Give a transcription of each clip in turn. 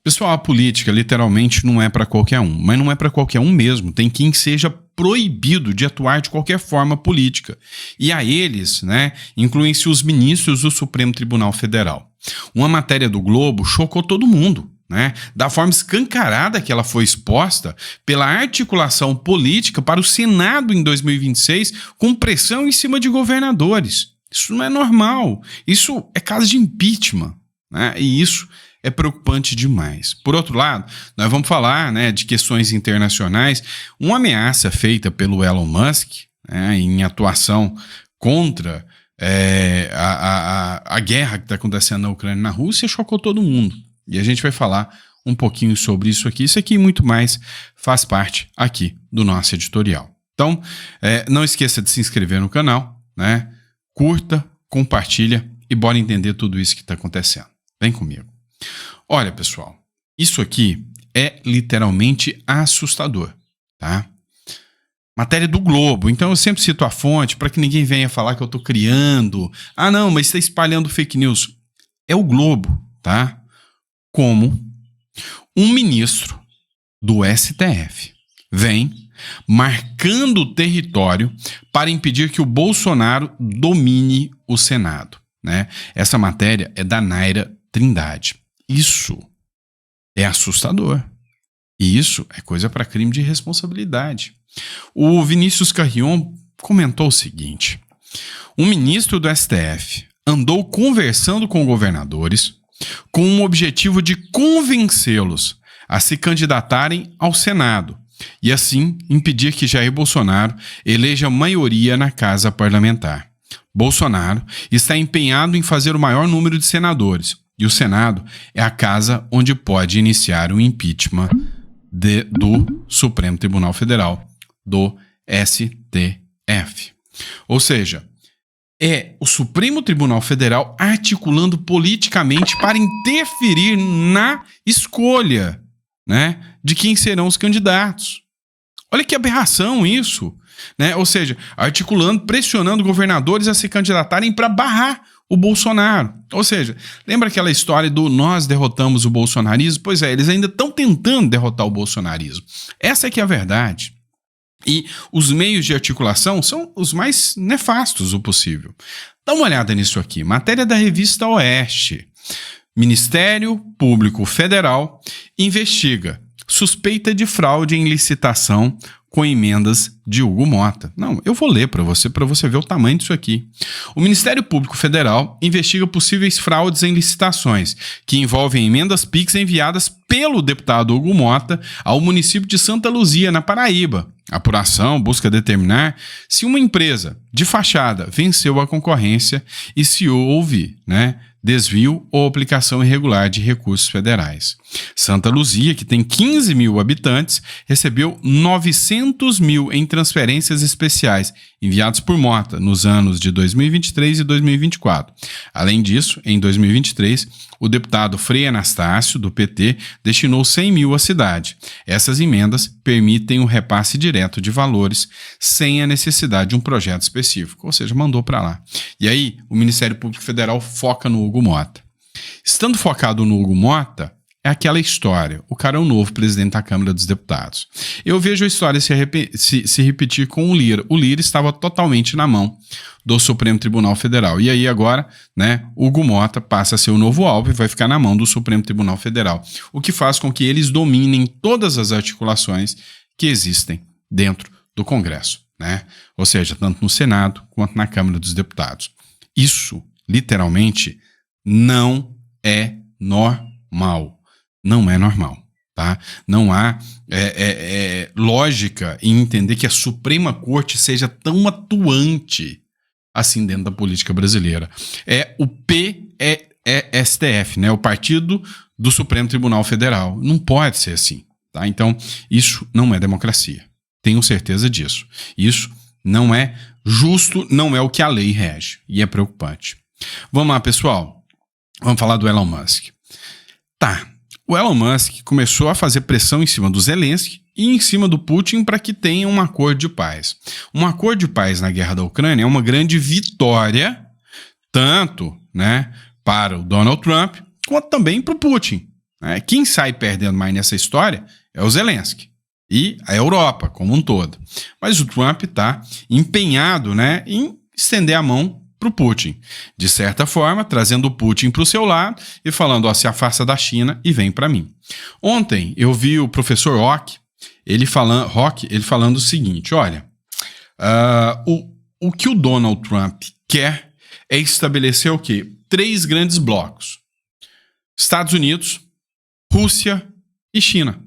Pessoal, a política literalmente não é para qualquer um, mas não é para qualquer um mesmo. Tem quem seja proibido de atuar de qualquer forma política. E a eles, né, incluem-se os ministros do Supremo Tribunal Federal. Uma matéria do Globo chocou todo mundo, né, da forma escancarada que ela foi exposta pela articulação política para o Senado em 2026 com pressão em cima de governadores. Isso não é normal. Isso é caso de impeachment, né, e isso é preocupante demais. Por outro lado, nós vamos falar, né, de questões internacionais. Uma ameaça feita pelo Elon Musk, né, em atuação contra a guerra que está acontecendo na Ucrânia e na Rússia chocou todo mundo. E a gente vai falar um pouquinho sobre isso aqui. Isso aqui e muito mais faz parte aqui do nosso editorial. Então, não esqueça de se inscrever no canal, né? Curta, compartilha e bora entender tudo isso que está acontecendo. Vem comigo. Olha, pessoal, isso aqui é literalmente assustador, tá? Matéria do Globo, então eu sempre cito a fonte para que ninguém venha falar que eu estou criando. Ah, não, mas está espalhando fake news. É o Globo, tá? Como um ministro do STF vem marcando o território para impedir que o Bolsonaro domine o Senado, né? Essa matéria é da Naira Trindade. Isso é assustador. E isso é coisa para crime de responsabilidade. O Vinícius Carrion comentou o seguinte: um ministro do STF andou conversando com governadores com o objetivo de convencê-los a se candidatarem ao Senado e assim impedir que Jair Bolsonaro eleja maioria na Casa Parlamentar. Bolsonaro está empenhado em fazer o maior número de senadores. E o Senado é a casa onde pode iniciar o impeachment do Supremo Tribunal Federal, do STF. Ou seja, é o Supremo Tribunal Federal articulando politicamente para interferir na escolha, né, de quem serão os candidatos. Olha que aberração isso, né? Ou seja, articulando, pressionando governadores a se candidatarem para barrar o Bolsonaro. Ou seja, lembra aquela história do nós derrotamos o bolsonarismo? Pois é, eles ainda estão tentando derrotar o bolsonarismo. Essa é que é a verdade. E os meios de articulação são os mais nefastos o possível. Dá uma olhada nisso aqui. Matéria da revista Oeste. Ministério Público Federal investiga suspeita de fraude em licitação com emendas de Hugo Mota. Não, eu vou ler para você ver o tamanho disso aqui. O Ministério Público Federal investiga possíveis fraudes em licitações que envolvem emendas PIX enviadas pelo deputado Hugo Mota ao município de Santa Luzia, na Paraíba. A apuração busca determinar se uma empresa de fachada venceu a concorrência e se houve, né, desvio ou aplicação irregular de recursos federais. Santa Luzia, que tem 15 mil habitantes, recebeu 900 mil em transferências especiais enviados por Mota nos anos de 2023 e 2024. Além disso, em 2023, o deputado Frei Anastácio, do PT, destinou 100 mil à cidade. Essas emendas permitem o repasse direto de valores sem a necessidade de um projeto específico, ou seja, mandou para lá. E aí, o Ministério Público Federal foca no Hugo Mota. Estando focado no Hugo Mota, é aquela história, o cara é o novo presidente da Câmara dos Deputados. Eu vejo a história se repetir com o Lira. O Lira estava totalmente na mão do Supremo Tribunal Federal. E aí agora, né, Hugo Mota passa a ser o novo alvo e vai ficar na mão do Supremo Tribunal Federal. O que faz com que eles dominem todas as articulações que existem dentro do Congresso, né? Ou seja, tanto no Senado quanto na Câmara dos Deputados. Isso, literalmente, não é normal. Não é normal, tá? Não há lógica em entender que a Suprema Corte seja tão atuante assim dentro da política brasileira. É o PSTF, né? O Partido do Supremo Tribunal Federal. Não pode ser assim, tá? Então, isso não é democracia. Tenho certeza disso. Isso não é justo, não é o que a lei rege. E é preocupante. Vamos lá, pessoal. Vamos falar do Elon Musk. Tá. O Elon Musk começou a fazer pressão em cima do Zelensky e em cima do Putin para que tenha um acordo de paz. Um acordo de paz na guerra da Ucrânia é uma grande vitória, tanto, né, para o Donald Trump, quanto também para o Putin, né? Quem sai perdendo mais nessa história é o Zelensky e a Europa como um todo. Mas o Trump está empenhado, né, em estender a mão para o Putin, de certa forma, trazendo o Putin para o seu lado e falando, ó, se afasta da China e vem para mim. Ontem eu vi o professor Rock, ele falando o seguinte, olha, o que o Donald Trump quer é estabelecer o quê? 3 grandes blocos. Estados Unidos, Rússia e China.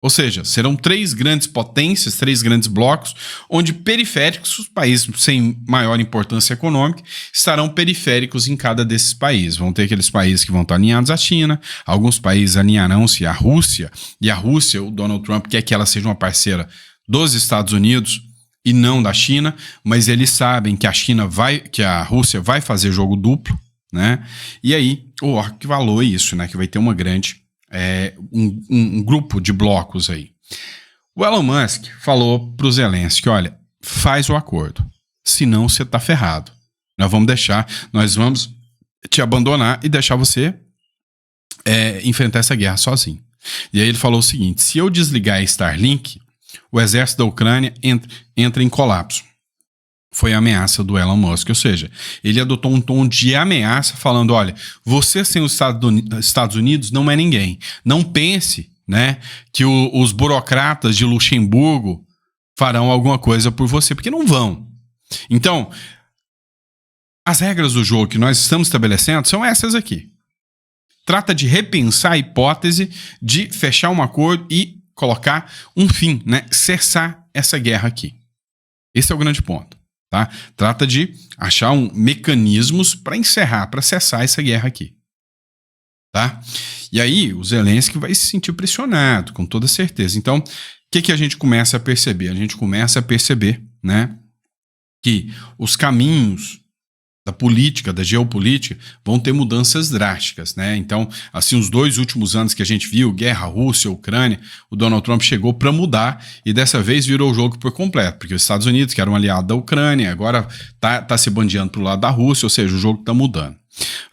Ou seja, serão 3 grandes potências, 3 grandes blocos, onde periféricos, os países sem maior importância econômica, estarão periféricos em cada desses países. Vão ter aqueles países que vão estar alinhados à China, alguns países alinharão-se à Rússia, e a Rússia, o Donald Trump quer que ela seja uma parceira dos Estados Unidos e não da China, mas eles sabem que a Rússia vai fazer jogo duplo, né? E aí o Orc falou isso, né? Que vai ter uma grande um grupo de blocos aí. O Elon Musk falou pro Zelensky, olha, faz o acordo, senão você tá ferrado. Nós vamos te abandonar e deixar você enfrentar essa guerra sozinho. E aí ele falou o seguinte, se eu desligar a Starlink, o exército da Ucrânia entra em colapso. Foi a ameaça do Elon Musk, ou seja, ele adotou um tom de ameaça falando, olha, você sem os Estados Unidos não é ninguém. Não pense, né, que os burocratas de Luxemburgo farão alguma coisa por você, porque não vão. Então, as regras do jogo que nós estamos estabelecendo são essas aqui. Trata de repensar a hipótese de fechar um acordo e colocar um fim, né, cessar essa guerra aqui. Esse é o grande ponto. Tá? Trata de achar mecanismos para encerrar, para cessar essa guerra aqui. Tá? E aí o Zelensky vai se sentir pressionado, com toda certeza. Então, o que a gente começa a perceber? A gente começa a perceber, né, que os caminhos da política, da geopolítica, vão ter mudanças drásticas, né? Então, assim, os 2 últimos anos que a gente viu, guerra Rússia, Ucrânia, o Donald Trump chegou para mudar e dessa vez virou o jogo por completo, porque os Estados Unidos, que era um aliado da Ucrânia, agora tá se bandeando pro lado da Rússia, ou seja, o jogo tá mudando.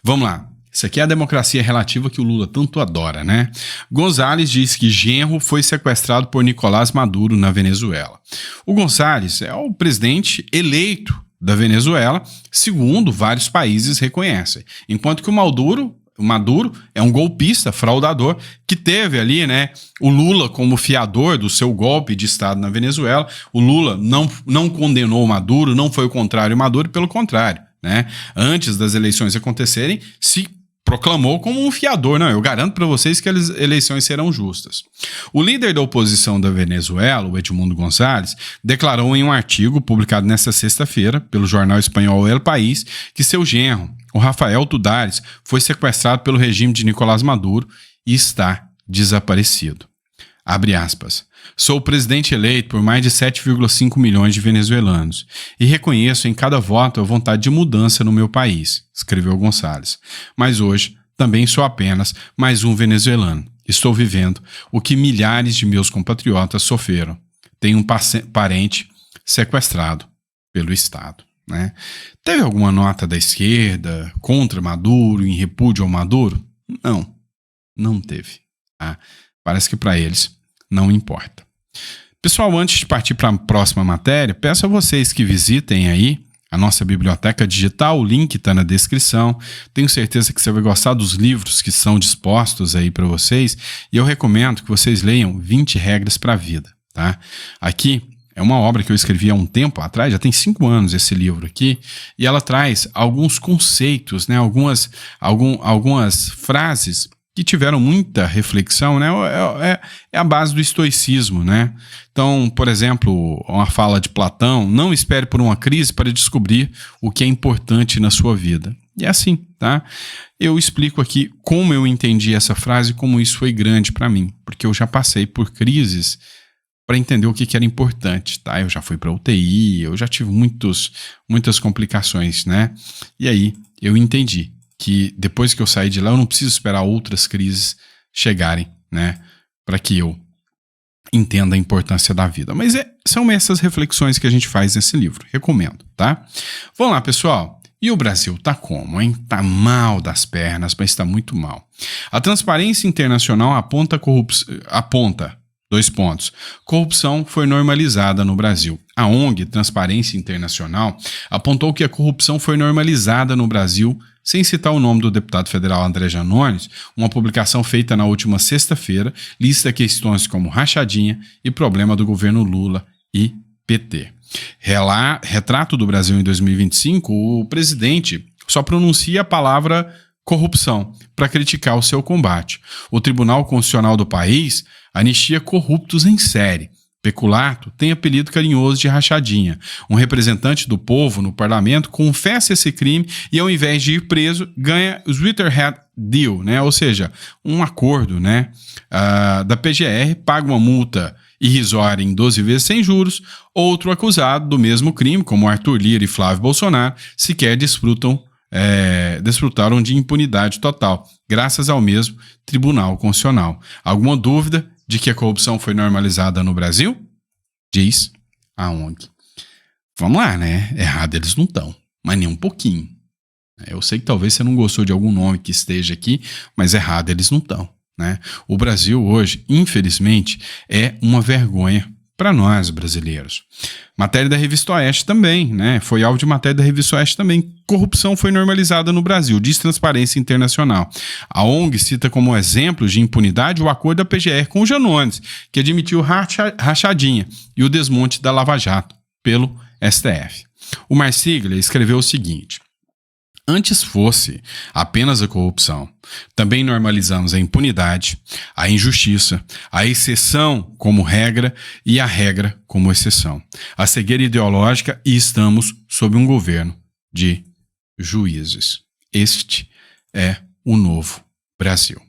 Vamos lá. Isso aqui é a democracia relativa que o Lula tanto adora, né? Gonzalez diz que genro foi sequestrado por Nicolás Maduro na Venezuela. O Gonzalez é o presidente eleito da Venezuela, segundo vários países reconhecem. Enquanto que o Maduro é um golpista, fraudador, que teve ali, né, o Lula como fiador do seu golpe de Estado na Venezuela. O Lula não condenou o Maduro, não foi o contrário ao Maduro, pelo contrário, né? Antes das eleições acontecerem, se proclamou como um fiador. Não, eu garanto para vocês que as eleições serão justas. O líder da oposição da Venezuela, o Edmundo González, declarou em um artigo publicado nesta sexta-feira pelo jornal espanhol El País que seu genro, o Rafael Tudares, foi sequestrado pelo regime de Nicolás Maduro e está desaparecido. Abre aspas. Sou o presidente eleito por mais de 7,5 milhões de venezuelanos e reconheço em cada voto a vontade de mudança no meu país, escreveu Gonçalves. Mas hoje também sou apenas mais um venezuelano. Estou vivendo o que milhares de meus compatriotas sofreram. Tenho um parente sequestrado pelo Estado. Né? Teve alguma nota da esquerda contra Maduro, em repúdio ao Maduro? Não teve. Tá? Parece que para eles não importa. Pessoal, antes de partir para a próxima matéria, peço a vocês que visitem aí a nossa biblioteca digital, o link está na descrição. Tenho certeza que você vai gostar dos livros que são dispostos aí para vocês e eu recomendo que vocês leiam 20 regras para a vida. Tá? Aqui é uma obra que eu escrevi há um tempo atrás, já tem 5 anos esse livro aqui, e ela traz alguns conceitos, né, algumas frases que tiveram muita reflexão, né? É a base do estoicismo, né? Então, por exemplo, uma fala de Platão, não espere por uma crise para descobrir o que é importante na sua vida. E é assim, tá? Eu explico aqui como eu entendi essa frase e como isso foi grande para mim, porque eu já passei por crises para entender o que era importante, tá? Eu já fui para UTI, eu já tive muitas complicações, né? E aí eu entendi que depois que eu sair de lá, eu não preciso esperar outras crises chegarem, né, para que eu entenda a importância da vida. Mas são essas reflexões que a gente faz nesse livro. Recomendo, tá? Vamos lá, pessoal. E o Brasil tá como, hein? Tá mal das pernas, mas tá muito mal. A Transparência Internacional aponta dois pontos. Corrupção foi normalizada no Brasil. A ONG Transparência Internacional apontou que a corrupção foi normalizada no Brasil, sem citar o nome do deputado federal André Janones. Uma publicação feita na última sexta-feira lista questões como rachadinha e problema do governo Lula e PT. Retrato do Brasil em 2025, o presidente só pronuncia a palavra corrupção para criticar o seu combate. O Tribunal Constitucional do país anistia corruptos em série. Peculato tem apelido carinhoso de rachadinha. Um representante do povo no parlamento confessa esse crime e, ao invés de ir preso, ganha o Sweetheart Deal, né? Ou seja, um acordo, né? Da PGR, paga uma multa irrisória em 12 vezes sem juros. Outro acusado do mesmo crime, como Arthur Lira e Flávio Bolsonaro, sequer desfrutaram de impunidade total, graças ao mesmo Tribunal Constitucional. Alguma dúvida de que a corrupção foi normalizada no Brasil? Diz a ONG. Vamos lá, né? Errado eles não estão, mas nem um pouquinho. Eu sei que talvez você não gostou de algum nome que esteja aqui, mas errado eles não estão, né? O Brasil hoje, infelizmente, é uma vergonha para nós brasileiros. Matéria da Revista Oeste também, né? Foi alvo de matéria da Revista Oeste também. Corrupção foi normalizada no Brasil, diz Transparência Internacional. A ONG cita como exemplos de impunidade o acordo da PGR com o Janones, que admitiu rachadinha, e o desmonte da Lava Jato pelo STF. O Marsiglia escreveu o seguinte: antes fosse apenas a corrupção, também normalizamos a impunidade, a injustiça, a exceção como regra e a regra como exceção. A cegueira ideológica, e estamos sob um governo de juízes. Este é o novo Brasil.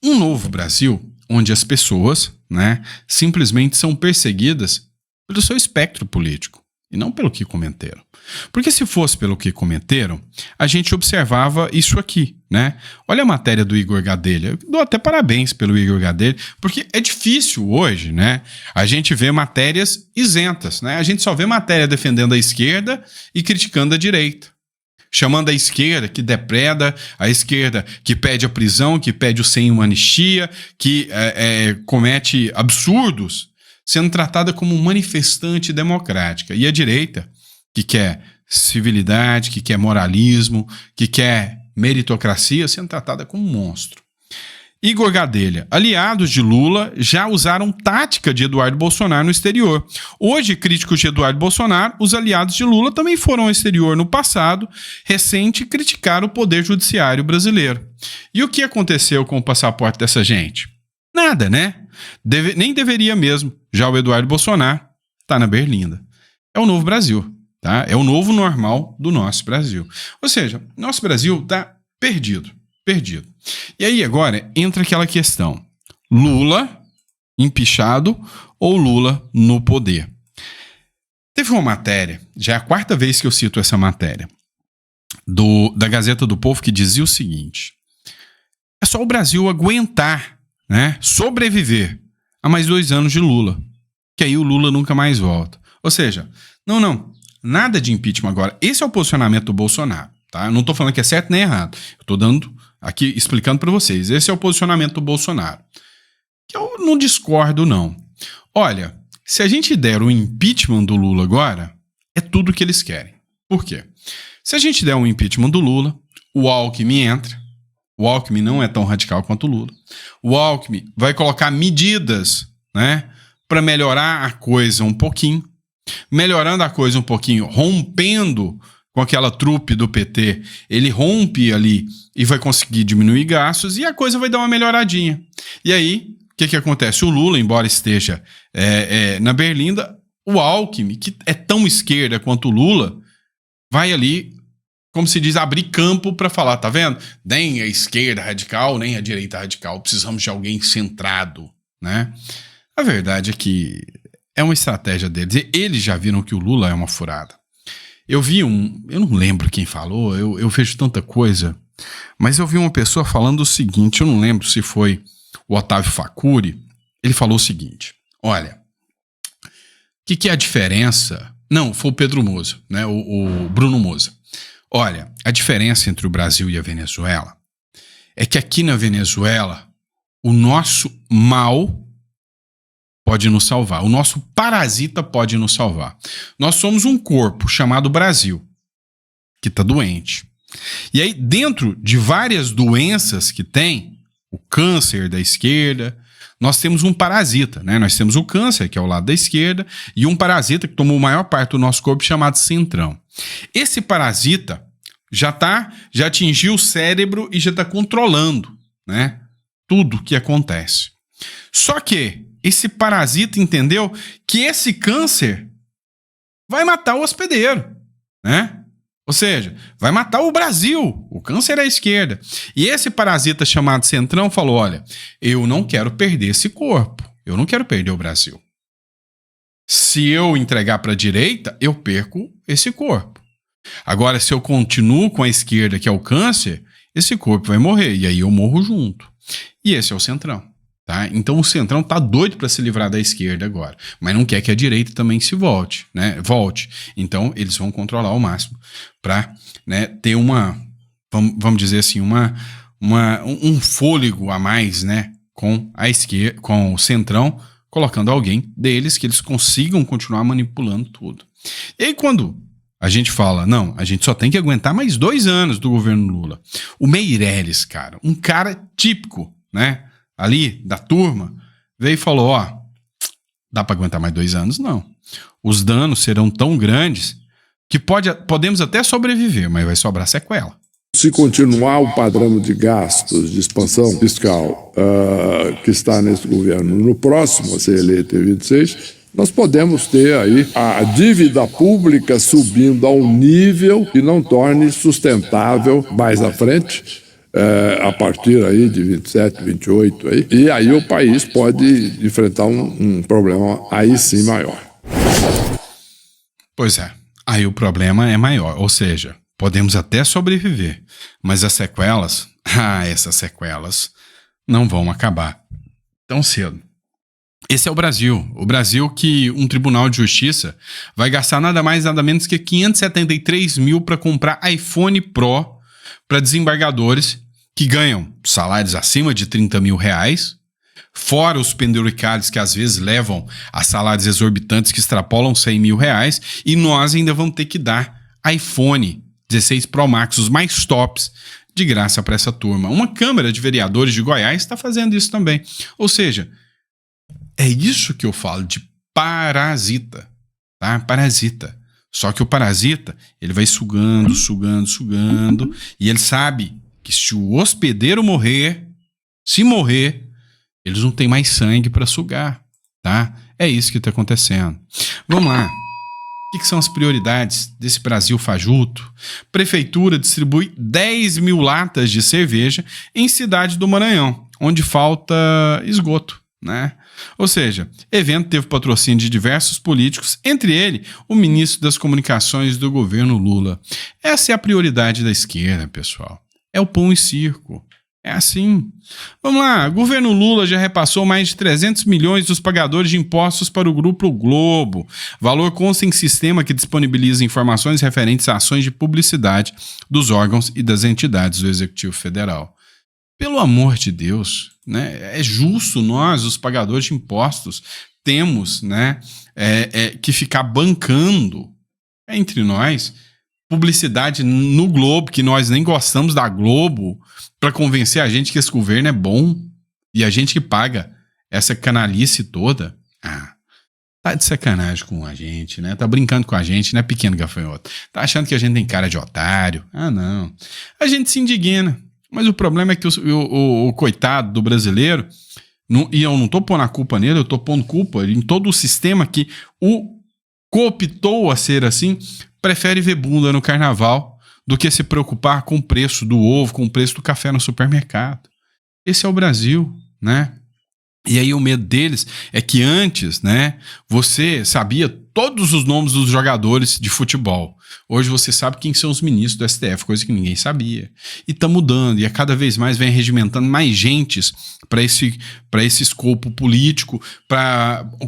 Um novo Brasil onde as pessoas, né, simplesmente são perseguidas pelo seu espectro político e não pelo que cometeram. Porque se fosse pelo que cometeram, a gente observava isso aqui, né? Olha a matéria do Igor Gadelha. Eu dou até parabéns pelo Igor Gadelha, porque é difícil hoje, né, a gente ver matérias isentas, né? A gente só vê matéria defendendo a esquerda e criticando a direita. Chamando a esquerda que depreda, a esquerda que pede a prisão, que pede o sem uma anistia, que comete absurdos, sendo tratada como manifestante democrática. E a direita, que quer civilidade, que quer moralismo, que quer meritocracia, sendo tratada como um monstro. Igor Gadelha: aliados de Lula já usaram tática de Eduardo Bolsonaro no exterior. Hoje, críticos de Eduardo Bolsonaro, os aliados de Lula também foram ao exterior no passado recente e criticaram o poder judiciário brasileiro. E o que aconteceu com o passaporte dessa gente? Nada, né? Nem deveria mesmo. Já o Eduardo Bolsonaro está na berlinda. É o novo Brasil, tá? É o novo normal do nosso Brasil. Ou seja, nosso Brasil está perdido. E aí agora entra aquela questão: Lula empichado ou Lula no poder? Teve uma matéria, já é a quarta vez que eu cito essa matéria, da Gazeta do Povo, que dizia o seguinte: é só o Brasil aguentar, né, sobreviver a mais 2 anos de Lula, que aí o Lula nunca mais volta. Ou seja, nada de impeachment agora. Esse é o posicionamento do Bolsonaro, tá? Eu não estou falando que é certo nem errado. Eu estou dando aqui, explicando para vocês. Esse é o posicionamento do Bolsonaro, que eu não discordo, não. Olha, se a gente der o impeachment do Lula agora, é tudo que eles querem. Por quê? Se a gente der um impeachment do Lula, o Alckmin entra. O Alckmin não é tão radical quanto o Lula. O Alckmin vai colocar medidas, né, para melhorar a coisa um pouquinho. Melhorando a coisa um pouquinho, rompendo com aquela trupe do PT, ele rompe ali e vai conseguir diminuir gastos e a coisa vai dar uma melhoradinha. E aí, o que acontece? O Lula, embora esteja na berlinda, o Alckmin, que é tão esquerda quanto o Lula, vai ali, como se diz, abrir campo para falar, tá vendo? Nem a esquerda radical, nem a direita radical, precisamos de alguém centrado, né? A verdade é que é uma estratégia deles. Eles já viram que o Lula é uma furada. Eu não lembro quem falou, eu vejo tanta coisa, mas eu vi uma pessoa falando o seguinte, eu não lembro se foi o Otávio Facuri, ele falou o seguinte: olha, o que é a diferença? Não, foi o Pedro Moza, né? O Bruno Moza. Olha, a diferença entre o Brasil e a Venezuela é que aqui na Venezuela o nosso mal pode nos salvar, o nosso parasita pode nos salvar. Nós somos um corpo chamado Brasil, que está doente. E aí, dentro de várias doenças que tem, o câncer da esquerda, nós temos um parasita, né? Nós temos o câncer, que é o lado da esquerda, e um parasita que tomou a maior parte do nosso corpo, chamado centrão. Esse parasita já atingiu o cérebro e já está controlando, né, tudo que acontece. Só que esse parasita entendeu que esse câncer vai matar o hospedeiro, né? Ou seja, vai matar o Brasil. O câncer é a esquerda. E esse parasita chamado centrão falou, olha, eu não quero perder esse corpo. Eu não quero perder o Brasil. Se eu entregar para a direita, eu perco esse corpo. Agora, se eu continuo com a esquerda, que é o câncer, esse corpo vai morrer. E aí eu morro junto. E esse é o centrão. Tá? Então o centrão tá doido para se livrar da esquerda agora, mas não quer que a direita também se volte, né? Então eles vão controlar ao máximo para, né, ter vamos dizer assim, um fôlego a mais, né, com a esquerda, com o centrão, colocando alguém deles que eles consigam continuar manipulando tudo. E aí quando a gente fala, não, a gente só tem que aguentar mais 2 anos do governo Lula. O Meirelles, cara, um cara típico, né, ali da turma, veio e falou, ó, dá para aguentar mais 2 anos? Não. Os danos serão tão grandes que podemos até sobreviver, mas vai sobrar sequela. Se continuar o padrão de gastos, de expansão fiscal que está nesse governo, no próximo a ser eleito em 26, nós podemos ter aí a dívida pública subindo a um nível que não torne sustentável mais à frente, a partir aí de 27, 28, aí, e aí o país pode enfrentar um problema aí sim maior. Pois é, aí o problema é maior, ou seja, podemos até sobreviver, mas as sequelas, essas sequelas não vão acabar tão cedo. Esse é o Brasil que um tribunal de justiça vai gastar nada mais nada menos que 573 mil para comprar iPhone Pro para desembargadores que ganham salários acima de 30 mil reais, fora os penduricalhos que às vezes levam a salários exorbitantes que extrapolam 100 mil reais, e nós ainda vamos ter que dar iPhone 16 Pro Max, os mais tops, de graça para essa turma. Uma Câmara de Vereadores de Goiás está fazendo isso também. Ou seja, é isso que eu falo de parasita, tá? Parasita. Só que o parasita, ele vai sugando, e ele sabe que se o hospedeiro morrer, se morrer, eles não têm mais sangue para sugar, tá? É isso que está acontecendo. Vamos lá. O que são as prioridades desse Brasil fajuto? Prefeitura distribui 10 mil latas de cerveja em Cidade do Maranhão, onde falta esgoto, né? Ou seja, evento teve patrocínio de diversos políticos, entre ele o ministro das Comunicações do governo Lula. Essa é a prioridade da esquerda, pessoal. É o pão e circo. É assim. Vamos lá. O governo Lula já repassou mais de 300 milhões dos pagadores de impostos para o Grupo Globo. Valor consta em sistema que disponibiliza informações referentes a ações de publicidade dos órgãos e das entidades do Executivo Federal. Pelo amor de Deus, né? É justo nós, os pagadores de impostos, temos, né, que ficar bancando entre nós publicidade no Globo, que nós nem gostamos da Globo, para convencer a gente que esse governo é bom, e a gente que paga essa canalice toda, tá de sacanagem com a gente, né? Tá brincando com a gente, né, pequeno gafanhoto? Tá achando que a gente tem cara de otário? Não. A gente se indigna, mas o problema é que o coitado do brasileiro, e eu não tô pondo a culpa nele, eu tô pondo culpa em todo o sistema que o cooptou a ser assim, prefere ver bunda no carnaval do que se preocupar com o preço do ovo, com o preço do café no supermercado. Esse é o Brasil, né? E aí o medo deles é que antes, né, você sabia todos os nomes dos jogadores de futebol. Hoje você sabe quem são os ministros do STF, coisa que ninguém sabia. E tá mudando, e a cada vez mais vem regimentando mais gentes para esse escopo político.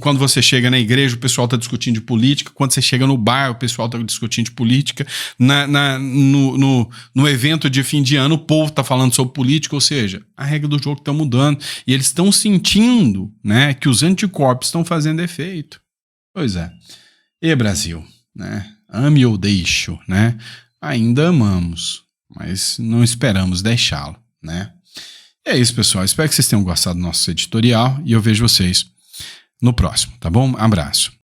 Quando você chega na igreja, o pessoal tá discutindo de política. Quando você chega no bar, o pessoal tá discutindo de política. No evento de fim de ano, o povo tá falando sobre política, ou seja, a regra do jogo tá mudando. E eles estão sentindo, né, que os anticorpos estão fazendo efeito. Pois é. E Brasil, né? Ame ou deixo, né? Ainda amamos, mas não esperamos deixá-lo, né? E é isso, pessoal. Espero que vocês tenham gostado do nosso editorial e eu vejo vocês no próximo, tá bom? Abraço.